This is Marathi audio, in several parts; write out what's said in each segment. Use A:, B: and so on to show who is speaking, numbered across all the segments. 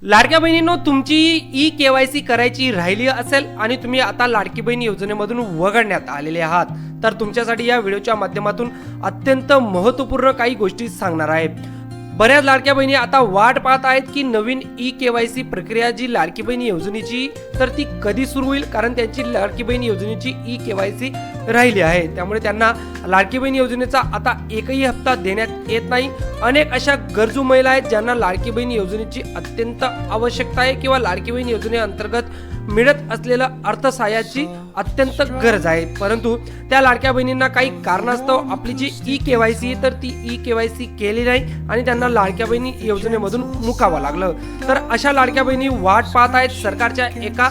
A: लाडक्या बहिणींनो, तुमची ई केवायसी करायची राहिली असेल आणि तुम्ही आता लाडकी बहीण योजनेमधून वगळण्यात आलेले आहात, तर तुमच्यासाठी या व्हिडिओच्या माध्यमातून अत्यंत महत्त्वपूर्ण काही गोष्टी सांगणार आहे। बऱ्याच लाडक्या बहिणी आता वाट पाहत आहेत की नवीन ई केवायसी प्रक्रिया जी लाडकी बहीण योजनेची तर ती कधी सुरू होईल, कारण त्यांची लाडकी बहीण योजनेची ई केवायसी राहिली आहे। त्यामुळे त्यांना लाडकी बहीण योजनेचा आता एकही हप्ता देण्यात येत नाही। अनेक अशा गरजू महिला आहेत ज्यांना लाडकी बहीण योजनेची अत्यंत आवश्यकता आहे किंवा लाडकी बहीण योजनेअंतर्गत मिळत असलेल्या अर्थसहाय्याची अत्यंत गरज आहे, परंतु त्या लाडक्या बहिणींना काही कारणास्तव आपली जी ई केवायसी तर ती ई केवायसी केली नाही आणि त्यांना लाडक्या बहिणी योजनेमधून मुकावं लागलं। तर अशा लाडक्या बहिणी वाट पाहत आहेत सरकारच्या एका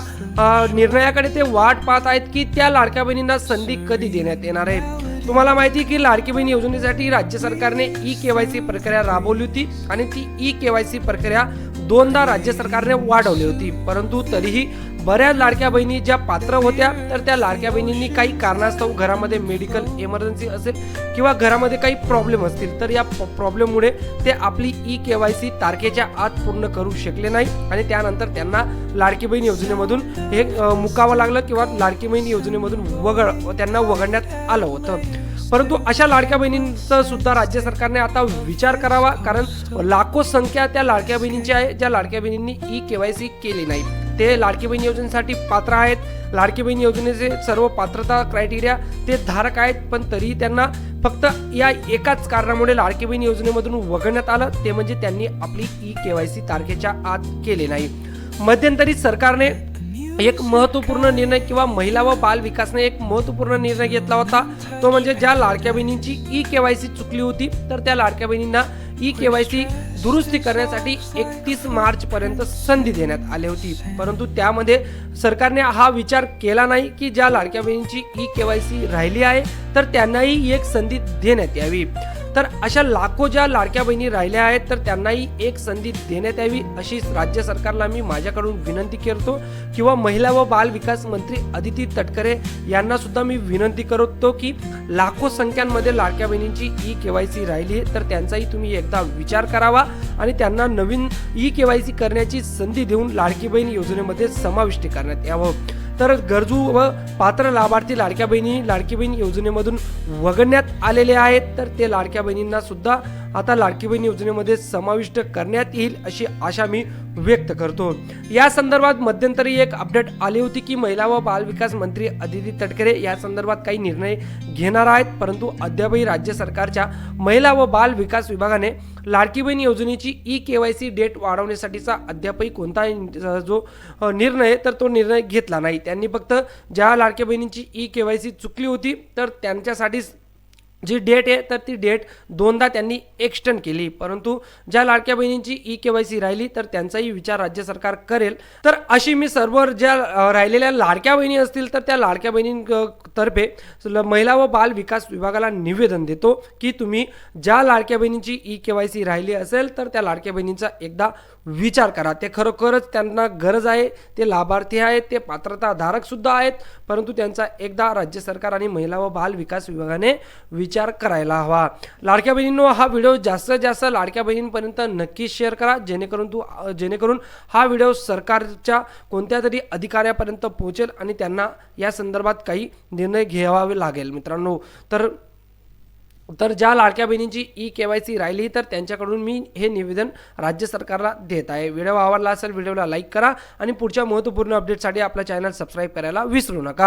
A: निर्णयाकडे, ते वाट पाहत आहेत की त्या लाडक्या बहिणींना संधी कधी देण्यात येणार आहे। तुम्हाला माहिती आहे की लाडकी बहीण योजनेसाठी राज्य सरकारने ई केवायसी प्रक्रिया राबवली होती आणि ती ई केवायसी प्रक्रिया दोनदा राज्य सरकारने वाढवली होती, परंतु तरीही बऱ्याच लाडक्या बहिणी ज्या पात्र होत्या तर त्या लाडक्या बहिणींनी काही कारणास्तव घरामध्ये मेडिकल इमर्जन्सी असेल किंवा घरामध्ये काही प्रॉब्लेम असतील तर या प्रॉब्लेममुळे ते आपली ई केवायसी तारखेच्या आत पूर्ण करू शकले नाही आणि त्यानंतर त्यांना लाडकी बहीण योजनेमधून हे मुकावं लागलं किंवा लाडकी बहीण योजनेमधून त्यांना वगळण्यात आलं होतं। परंतु अशा लाडक्या बहिणींचा सुद्धा राज्य सरकारने आता विचार करावा, कारण लाखो संख्या त्या लाडक्या बहिणींची आहे ज्या लाडक्या बहिणींनी ई केवायसी केली नाही। ते लाडकी बहीण योजनेसाठी पात्र आहेत, लाडकी बहीण योजनेचे सर्व पात्रता क्रायटेरिया ते धारक आहेत, पण तरीही त्यांना फक्त या एकाच कारणामुळे लाडकी बहीण योजनेमधून वगळण्यात आलं, ते म्हणजे त्यांनी आपली ई केवायसी तारखेच्या आत केले नाही। मध्यंतरी सरकारने एक महत्त्वपूर्ण निर्णय किंवा महिला व बाल विकासने एक महत्त्वपूर्ण निर्णय घेतला होता, तो म्हणजे ज्या लाडक्या बहिणींची ई केवायसी चुकली होती तर त्या लाडक्या बहिणींना ई केवायसी दुरुस्ती करण्यासाठी 31 मार्च पर्यंत संधी देण्यात आली होती, परंतु त्यामध्ये सरकारने हा विचार केला नाही की ज्या लाडक्या बहिणींची ई केवायसी राहिली आहे तर त्यांनाही एक संधी देण्यात यावी। तर अशा लाखो ज्या लाडक्या बहिणी राहिल्या आहेत तर त्यांनाही एक संधी देण्यात यावी अशी राज्य सरकारला मी माझ्याकडून विनंती करतो किंवा महिला व बाल विकास मंत्री अदिती तटकरे यांना सुद्धा मी विनंती करतो की लाखो संख्यांमध्ये लाडक्या बहिणींची ई केवायसी राहिली आहे तर त्यांचाही तुम्ही एकदा विचार करावा आणि त्यांना नवीन ई केवायसी करण्याची संधी देऊन लाडकी बहीण योजनेमध्ये समाविष्ट करण्यात यावं। तर गरजू व पात्र लाभार्थी लाडक्या बहीण योजनेमधून वगळण्यात आलेले आहेत तर ते लाडक्या बहिणींना सुद्धा आता लाडकी बहीण योजनेमध्ये समाविष्ट करण्यात येईल अशी आशा मी व्यक्त करतो। या संदर्भात मध्यंतरी एक अपडेट आली होती की महिला व बाल विकास मंत्री अदिती तटकरे या संदर्भात काही निर्णय घेणार आहेत, परंतु अद्यापही राज्य सरकारच्या महिला व बाल विकास विभागाने लाडकी बहीण योजनेची ई केवायसी डेट वाढवण्यासाठीचा अद्यापही कोणताही जो निर्णय तर तो निर्णय घेतला नाही। त्यांनी फक्त ज्या लाडक्या बहिणींची ई केवायसी चुकली होती तर त्यांच्यासाठी जी डेट आहे तर ती डेट दोनदा त्यांनी एक्सटेंड केली, परंतु ज्या लाडक्या बहिणींची ई केवायसी राहिली तर त्यांचाही विचार राज्य सरकार करेल। तर अशी मी सर्व ज्या राहिलेल्या लाडक्या बहिणी असतील तर त्या लाडक्या बहिणींतर्फे महिला व बाल विकास विभागाला निवेदन देतो की तुम्ही ज्या लाडक्या बहिणींची ई केवायसी राहिली असेल तर त्या लाडक्या बहिणींचा एकदा विचार करा। ते खरोखरच त्यांना गरज आहे, ते लाभार्थी आहेत, ते पात्रता धारक सुद्धा आहेत, परंतु त्यांचा एकदा राज्य सरकार आणि महिला व बाल विकास विभागाने विचार करायला हवा। लाडक्या बहिणींनो, हा व्हिडिओ जास्तीत जास्त लाडक्या बहिणींपर्यंत नक्की शेअर करा जेणेकरून हा व्हिडिओ सरकारच्या कोणत्या तरी अधिकाऱ्यापर्यंत पोहोचेल आणि त्यांना या संदर्भात काही निर्णय घ्यावे लागेल। मित्रांनो, तर ज्या लाडक्या बहिणींची ई केवायसी राहिली तर त्यांच्याकडून मी हे निवेदन राज्य सरकारला देत आहे। व्हिडिओ आवडला असेल व्हिडिओला लाईक करा आणि पुढच्या महत्त्वपूर्ण अपडेटसाठी आपला चॅनल सबस्क्राईब करायला विसरू नका।